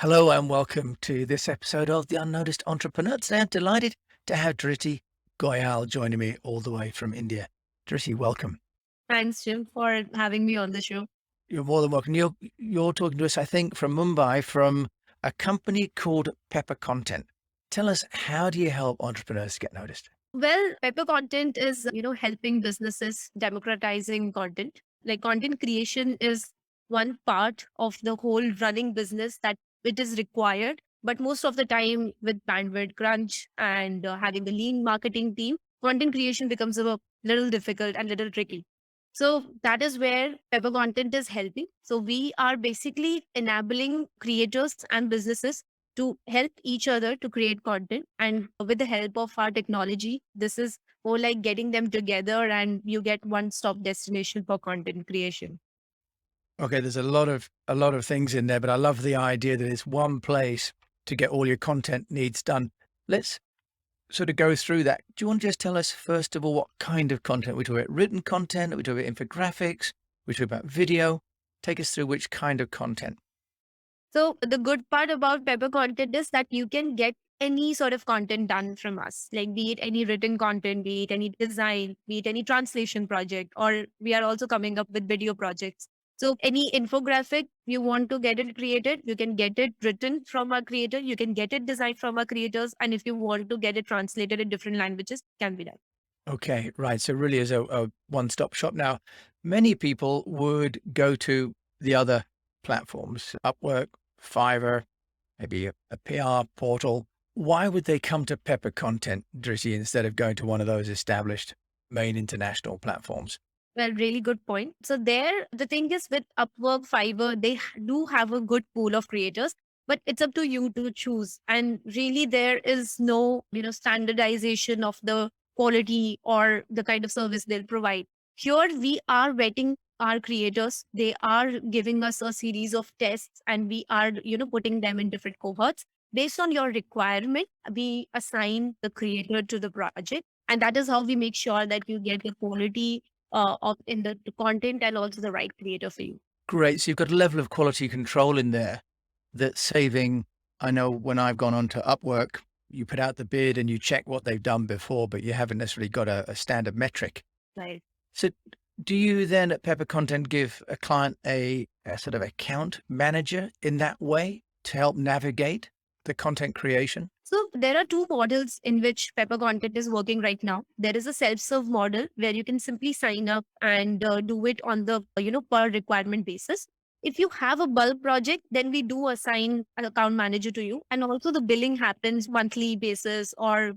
Hello and welcome to this episode of The Unnoticed Entrepreneur. Today I'm delighted to have Dritty Goyal joining me all the way from India. Dritty, welcome. Thanks, Jim, for having me on the show. You're more than welcome. You're talking to us, I think, from Mumbai, from a company called Pepper Content. Tell us, how do you help entrepreneurs get noticed? Well, Pepper Content is, helping businesses democratizing content. Like content creation is one part of the whole running business that it is required. But most of the time with bandwidth crunch and having a lean marketing team, content creation becomes a little difficult and little tricky. So that is where Pepper Content is helping. So we are basically enabling creators and businesses to help each other to create content. And with the help of our technology, this is more like getting them together and you get one stop destination for content creation. Okay, there's a lot of things in there, but I love the idea that it's one place to get all your content needs done. Let's sort of go through that. Do you want to just tell us, first of all, what kind of content? We talk about written content, we talk about infographics, we talk about video. Take us through which kind of content. So the good part about Pepper Content is that you can get any sort of content done from us, like be it any written content, be it any design, be it any translation project, or we are also coming up with video projects. So any infographic you want to get it created, you can get it written from our creator, you can get it designed from our creators, and if you want to get it translated in different languages, can be done. Okay, right. So really is a one-stop shop. Now, many people would go to the other platforms, Upwork, Fiverr, maybe a PR portal. Why would they come to Pepper Content, Drizzy, instead of going to one of those established main international platforms? Well, really good point. So there, the thing is with Upwork, Fiverr, they do have a good pool of creators, but it's up to you to choose. And really, there is no, standardization of the quality or the kind of service they'll provide. Here, we are vetting our creators. They are giving us a series of tests, and we are, putting them in different cohorts. Based on your requirement, we assign the creator to the project. And that is how we make sure that you get the quality of in the content and also the right creator for you. Great. So you've got a level of quality control in there that's saving. I know when I've gone on to Upwork, you put out the bid and you check what they've done before, but you haven't necessarily got a standard metric. Right. So do you then at Pepper Content give a client a sort of account manager in that way to help navigate the content creation? So there are two models in which Pepper Content is working right now. There is a self-serve model where you can simply sign up and do it on the per requirement basis. If you have a bulk project, then we do assign an account manager to you, and also the billing happens monthly basis or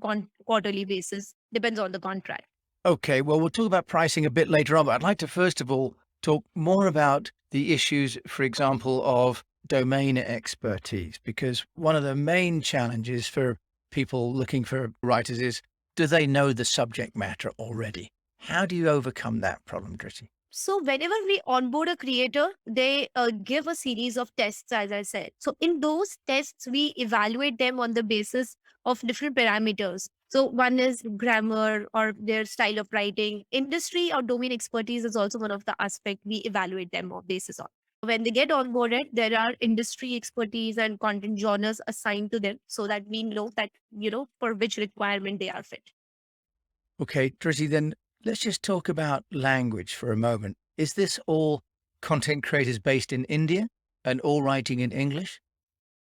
quarterly basis, depends on the contract. Okay, well, we'll talk about pricing a bit later on, but I'd like to first of all talk more about the issues, for example, of domain expertise, because one of the main challenges for people looking for writers is, do they know the subject matter already? How do you overcome that problem, Dritty? So whenever we onboard a creator, they give a series of tests, as I said. So in those tests, we evaluate them on the basis of different parameters. So one is grammar or their style of writing. Industry or domain expertise is also one of the aspect we evaluate them on basis on. When they get onboarded, there are industry expertise and content genres assigned to them so that we know that, for which requirement they are fit. Okay, Drizzy, then let's just talk about language for a moment. Is this all content creators based in India and all writing in English?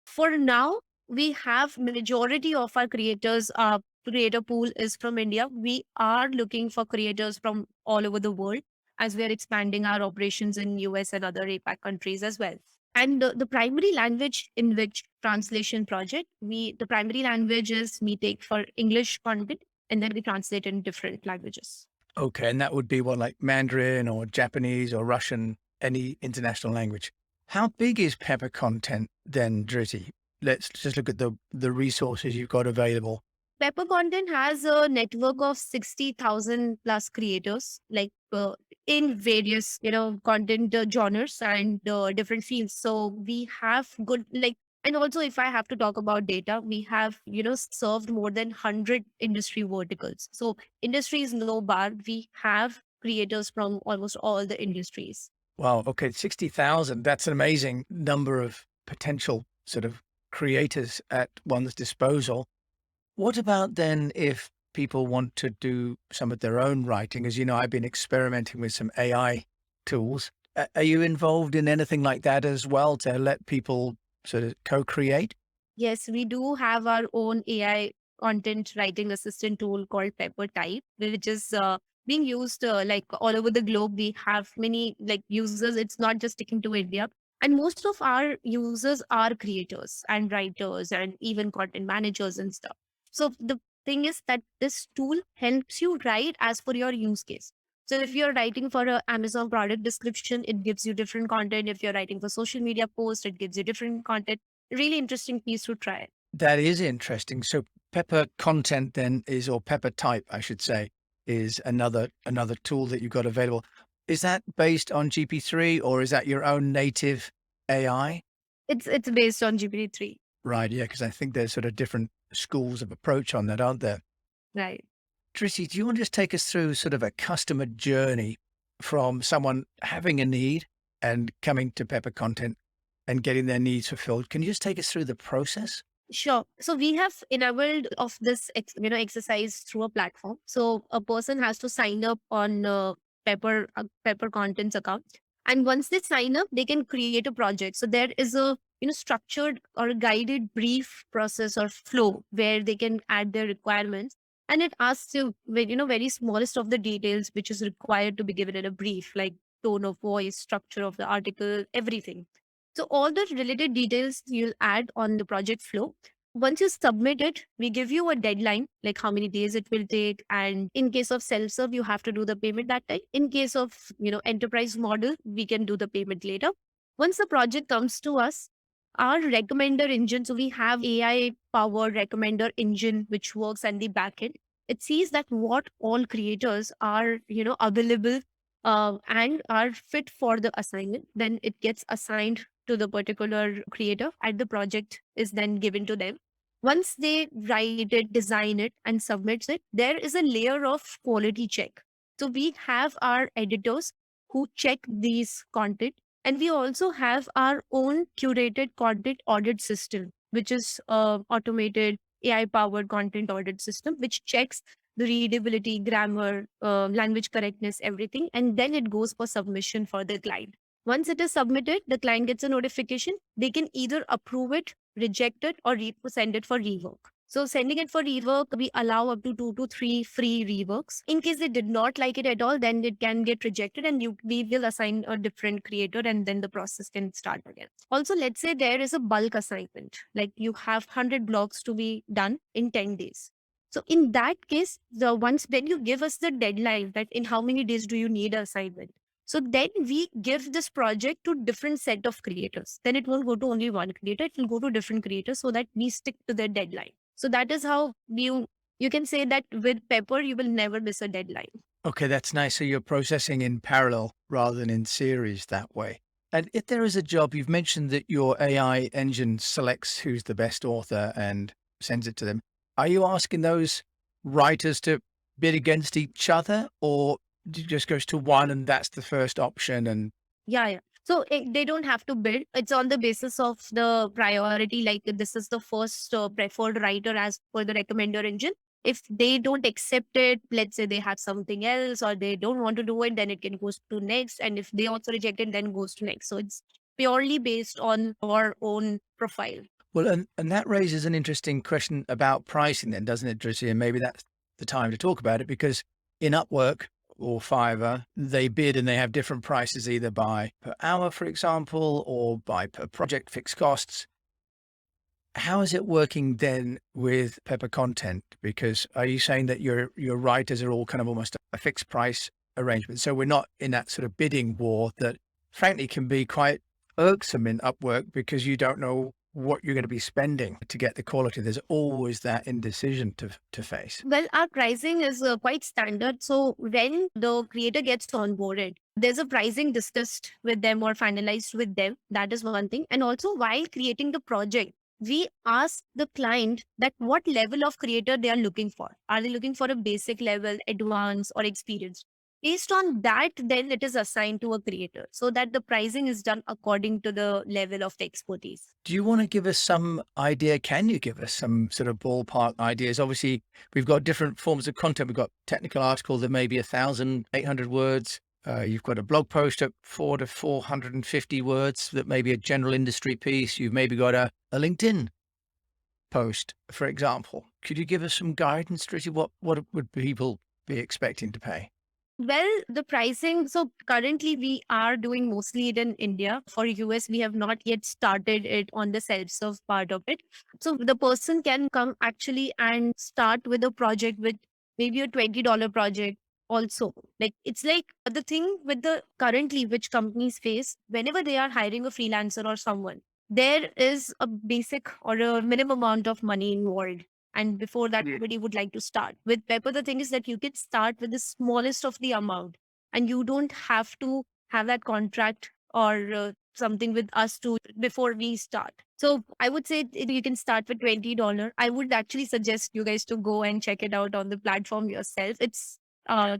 For now, we have majority of our creators, creator pool is from India. We are looking for creators from all over the world as we are expanding our operations in US and other APAC countries as well. And the primary language in which translation project, the primary language is we take for English content and then we translate in different languages. Okay, and that would be what, like Mandarin or Japanese or Russian, any international language. How big is Pepper Content then, Drizzy? Let's just look at the resources you've got available. Pepper Content has a network of 60,000 plus creators, like in various, content genres and different fields. So we have good, like, and also if I have to talk about data, we have, served more than 100 industry verticals. So industry is no bar. We have creators from almost all the industries. Wow, okay, 60,000. That's an amazing number of potential sort of creators at one's disposal. What about then if people want to do some of their own writing? As you know, I've been experimenting with some AI tools. Are you involved in anything like that as well to let people sort of co-create? Yes, we do have our own AI content writing assistant tool called Pepper Type, which is being used like all over the globe. We have many like users. It's not just sticking to India. And most of our users are creators and writers and even content managers and stuff. So the thing is that this tool helps you write as per your use case. So if you're writing for a Amazon product description, it gives you different content. If you're writing for social media post, it gives you different content. Really interesting piece to try. That is interesting. So Pepper content then is, or Pepper type, I should say, is another tool that you've got available. Is that based on GP3 or is that your own native AI? It's based on GPT-3, Right. Yeah. Because I think there's sort of different schools of approach on that, aren't there? right? Tracy, do you want to just take us through sort of a customer journey from someone having a need and coming to Pepper content and getting their needs fulfilled? Can you just take us through the process? Sure. So we have enabled of this, exercise through a platform. So a person has to sign up on Pepper Contents account, and once they sign up, they can create a project. So there is a structured or guided brief process or flow where they can add their requirements, and it asks you very smallest of the details which is required to be given in a brief, like tone of voice, structure of the article, everything. So all the related details you'll add on the project flow. Once you submit it, we give you a deadline, like how many days it will take. And in case of self-serve, you have to do the payment that time. In case of, enterprise model, we can do the payment later. Once the project comes to us, our recommender engine, so we have AI powered recommender engine, which works on the backend. It sees that what all creators are, available and are fit for the assignment. Then it gets assigned to the particular creator and the project is then given to them. Once they write it, design it, and submits it, there is a layer of quality check. So we have our editors who check these content, and we also have our own curated content audit system, which is automated AI powered content audit system, which checks the readability, grammar, language correctness, everything, and then it goes for submission for the client. Once it is submitted, the client gets a notification. They can either approve it, reject it, or send it for rework. So sending it for rework, we allow up to 2 to 3 free reworks. In case they did not like it at all, then it can get rejected and we will assign a different creator and then the process can start again. Also, let's say there is a bulk assignment, like you have 100 blocks to be done in 10 days. So in that case, when you give us the deadline that in how many days do you need an assignment, so then we give this project to different set of creators. Then it won't go to only one creator, it will go to different creators so that we stick to the deadline. So that is how you can say that with Pepper, you will never miss a deadline. Okay, that's nice. So you're processing in parallel rather than in series that way. And if there is a job, you've mentioned that your AI engine selects who's the best author and sends it to them. Are you asking those writers to bid against each other, or it just goes to one and that's the first option? And Yeah, yeah. So they don't have to bid. It's on the basis of the priority. Like this is the first preferred writer as per the recommender engine. If they don't accept it, let's say they have something else or they don't want to do it, then it can goes to next. And if they also reject it, then goes to next. So it's purely based on our own profile. well, and that raises an interesting question about pricing then, doesn't it, Dritty? And maybe that's the time to talk about it because in Upwork or Fiverr, they bid and they have different prices either by per hour, for example, or by per project fixed costs. How is it working then with Pepper content? Because are you saying that your writers are all kind of almost a fixed price arrangement? So we're not in that sort of bidding war that frankly can be quite irksome in Upwork because you don't know what you're going to be spending to get the quality. There's always that indecision to face. Well, our pricing is quite standard. So when the creator gets onboarded, there's a pricing discussed with them or finalized with them. That is one thing. And also while creating the project, we ask the client that what level of creator they are looking for. Are they looking for a basic level, advanced or experienced? Based on that, then it is assigned to a creator so that the pricing is done according to the level of the expertise. Do you want to give us some idea? Can you give us some sort of ballpark ideas? Obviously, we've got different forms of content. We've got technical article that may be 1,800 words. You've got a blog post at 400 to 450 words that may be a general industry piece. You've maybe got a LinkedIn post, for example. Could you give us some guidance, Dritty? What would people be expecting to pay? Well, the pricing, so currently we are doing mostly it in India. For US, we have not yet started it on the self-serve part of it. So the person can come actually and start with a project with maybe a $20 project also. Like it's like the thing with the currently which companies face whenever they are hiring a freelancer or someone, there is a basic or a minimum amount of money involved. And before that, nobody would like to start. With Pepper, the thing is that you can start with the smallest of the amount and you don't have to have that contract or something with us to before we start. So I would say you can start with $20. I would actually suggest you guys to go and check it out on the platform yourself. It's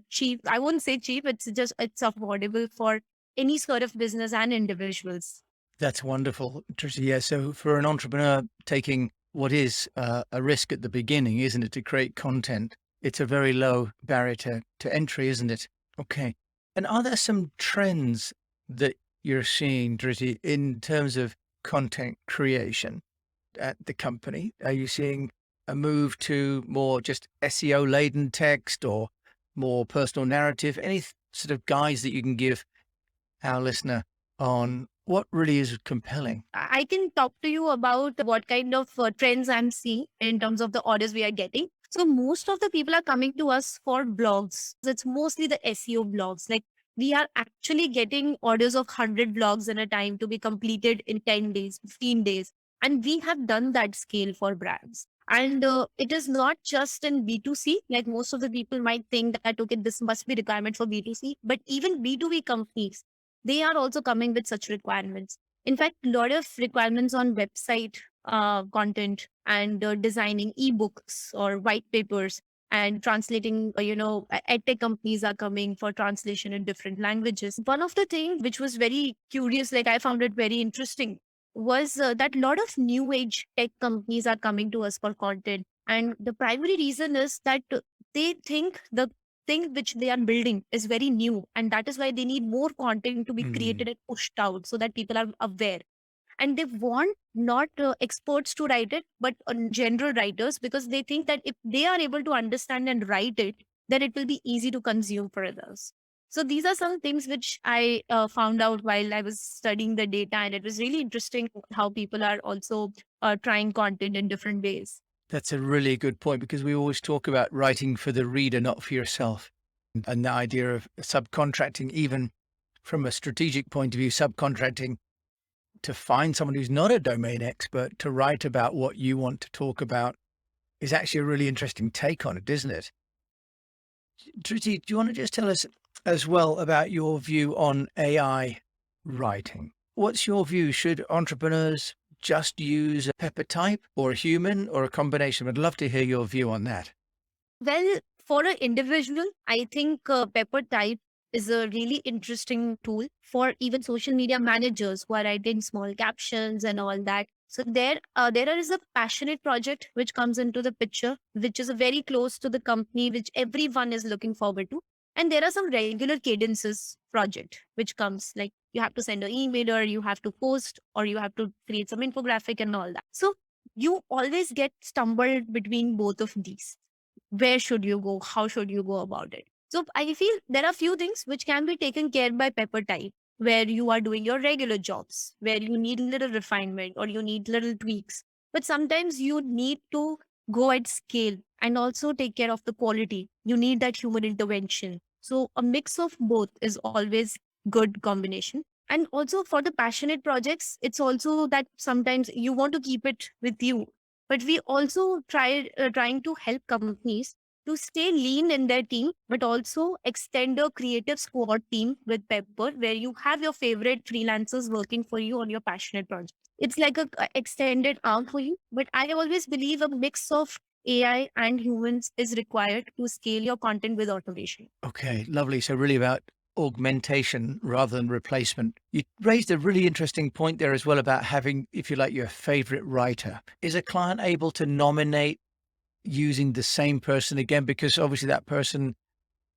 cheap. I won't say cheap. It's affordable for any sort of business and individuals. That's wonderful, Tricia. Yeah. So for an entrepreneur taking what is a risk at the beginning, isn't it, to create content, it's a very low barrier to entry, isn't it? Okay. And are there some trends that you're seeing, Dritty, in terms of content creation at the company? Are you seeing a move to more just SEO laden text or more personal narrative? Any sort of guides that you can give our listener on what really is compelling? I can talk to you about what kind of trends I'm seeing in terms of the orders we are getting. So most of the people are coming to us for blogs. It's mostly the SEO blogs. Like we are actually getting orders of 100 blogs in a time to be completed in 10 days, 15 days. And we have done that scale for brands. And it is not just in B2C, like most of the people might think that, okay, this must be requirement for B2C, but even B2B companies, they are also coming with such requirements. In fact, a lot of requirements on website content and designing ebooks or white papers and translating, edtech companies are coming for translation in different languages. One of the things which was very curious, like I found it very interesting, was that a lot of new age tech companies are coming to us for content. And the primary reason is that they think the thing which they are building is very new. And that is why they need more content to be Mm. created and pushed out so that people are aware. And they want not experts to write it, but general writers, because they think that if they are able to understand and write it, then it will be easy to consume for others. So these are some things which I found out while I was studying the data, and it was really interesting how people are also trying content in different ways. That's a really good point because we always talk about writing for the reader, not for yourself. And the idea of subcontracting, even from a strategic point of view, subcontracting to find someone who's not a domain expert to write about what you want to talk about is actually a really interesting take on it, isn't it? Triti, do you want to just tell us as well about your view on AI writing? What's your view? Should entrepreneurs just use a pepper type or a human or a combination? I'd love to hear your view on that. Well, for an individual, I think Pepper Type is a really interesting tool for even social media managers who are writing small captions and all that. So there is a passionate project which comes into the picture, which is very close to the company, which everyone is looking forward to. And there are some regular cadences project which comes like you have to send an email or you have to post or you have to create some infographic and all that. So you always get stumbled between both of these. Where should you go? How should you go about it? So I feel there are few things which can be taken care by Pepper Type, where you are doing your regular jobs, where you need little refinement or you need little tweaks. But sometimes you need to go at scale and also take care of the quality. You need that human intervention. So a mix of both is always good combination. And also for the passionate projects, it's also that sometimes you want to keep it with you, but we also trying to help companies to stay lean in their team, but also extend a creative squad team with Pepper, where you have your favorite freelancers working for you on your passionate project. It's like a extended arm for you. But I always believe a mix of AI and humans is required to scale your content with automation. Okay, lovely. So really about augmentation rather than replacement. You raised a really interesting point there as well about having, if you like, your favorite writer. Is a client able to nominate using the same person again? Because obviously that person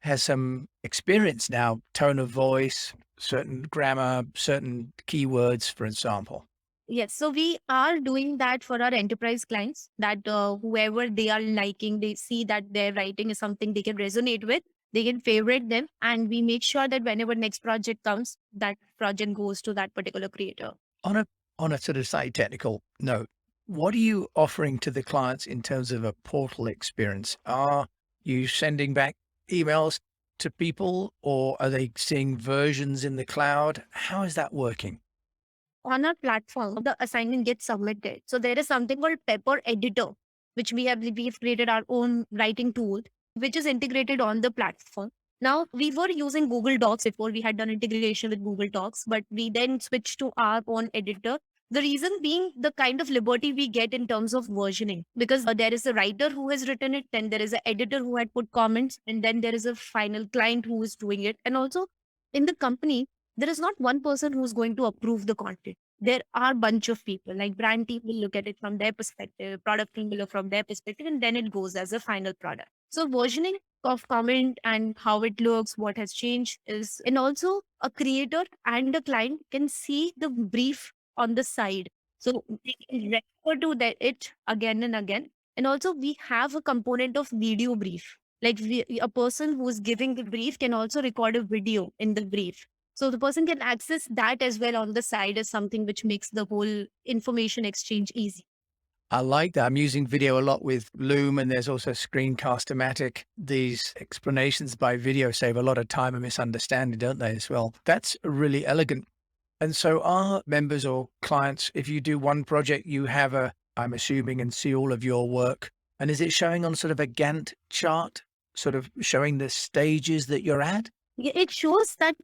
has some experience now, tone of voice, certain grammar, certain keywords, for example. Yes, so we are doing that for our enterprise clients that whoever they are liking, they see that their writing is something they can resonate with, they can favorite them, and we make sure that whenever next project comes, that project goes to that particular creator. On a sort of slightly technical note, what are you offering to the clients in terms of a portal experience? Are you sending back emails to people or are they seeing versions in the cloud? How is that working? On our platform, the assignment gets submitted. So there is something called Pepper Editor, which we've created our own writing tool, which is integrated on the platform. Now we were using Google Docs before we had done integration with Google Docs, but we then switched to our own editor. The reason being the kind of liberty we get in terms of versioning, because there is a writer who has written it, then there is an editor who had put comments, and then there is a final client who is doing it. And also in the company, there is not one person who's going to approve the content. There are bunch of people, like brand team will look at it from their perspective, product team will look from their perspective, and then it goes as a final product. So versioning of comment and how it looks, what has changed is, and also a creator and a client can see the brief on the side. So they can refer to it again and again. And also we have a component of video brief. Like a person who is giving the brief can also record a video in the brief. So the person can access that as well on the side as something which makes the whole information exchange easy. I like that. I'm using video a lot with Loom and there's also Screencast-O-Matic. These explanations by video save a lot of time and misunderstanding, don't they, as well? That's really elegant. And so our members or clients, if you do one project, you have I'm assuming, and see all of your work. And is it showing on sort of a Gantt chart, sort of showing the stages that you're at? Yeah, it shows that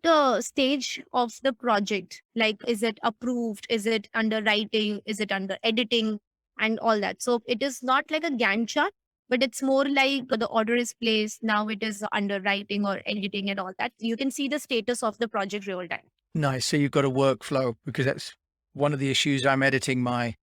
stage of the project, like is it approved, is it under writing, is it under editing, and all that. So it is not like a Gantt chart, but it's more like the order is placed. Now it is under writing or editing and all that. You can see the status of the project real time. Nice. So you've got a workflow because that's one of the issues. I'm editing my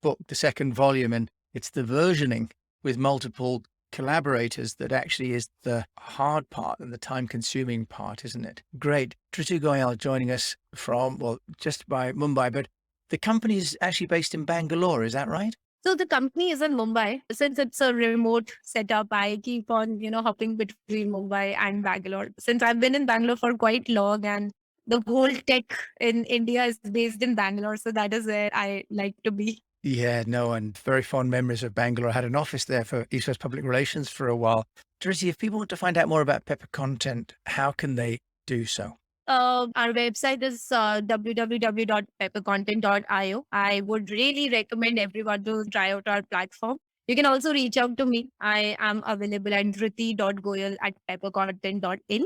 book, the second volume, and it's the versioning with multiple collaborators that actually is the hard part and the time consuming part, isn't it? Great. Dritty Goyal joining us from, well, just by Mumbai, but the company is actually based in Bangalore. Is that right? So the company is in Mumbai. Since it's a remote setup, I keep on, hopping between Mumbai and Bangalore. Since I've been in Bangalore for quite long and the whole tech in India is based in Bangalore. So that is where I like to be. Yeah, no, and very fond memories of Bangalore. I had an office there for East West Public Relations for a while. Drizzy, if people want to find out more about Pepper content, how can they do so? Our website is www.peppercontent.io. I would really recommend everyone to try out our platform. You can also reach out to me. I am available at dritty.goyal@peppercontent.in.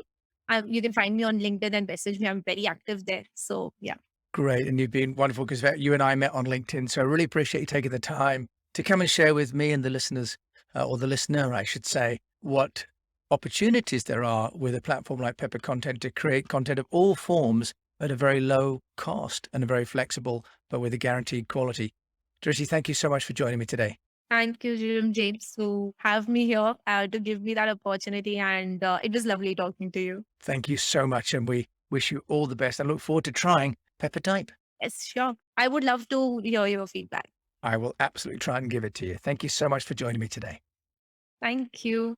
You can find me on LinkedIn and message me. I'm very active there. So yeah. Great. And you've been wonderful because you and I met on LinkedIn. So I really appreciate you taking the time to come and share with me and the listeners, or the listener, I should say, what opportunities there are with a platform like Pepper Content to create content of all forms at a very low cost and a very flexible, but with a guaranteed quality. Drizzy, thank you so much for joining me today. Thank you, James, to have me here, to give me that opportunity. And it was lovely talking to you. Thank you so much. And we wish you all the best. I look forward to trying Pepper Type. Yes, sure. I would love to hear your feedback. I will absolutely try and give it to you. Thank you so much for joining me today. Thank you.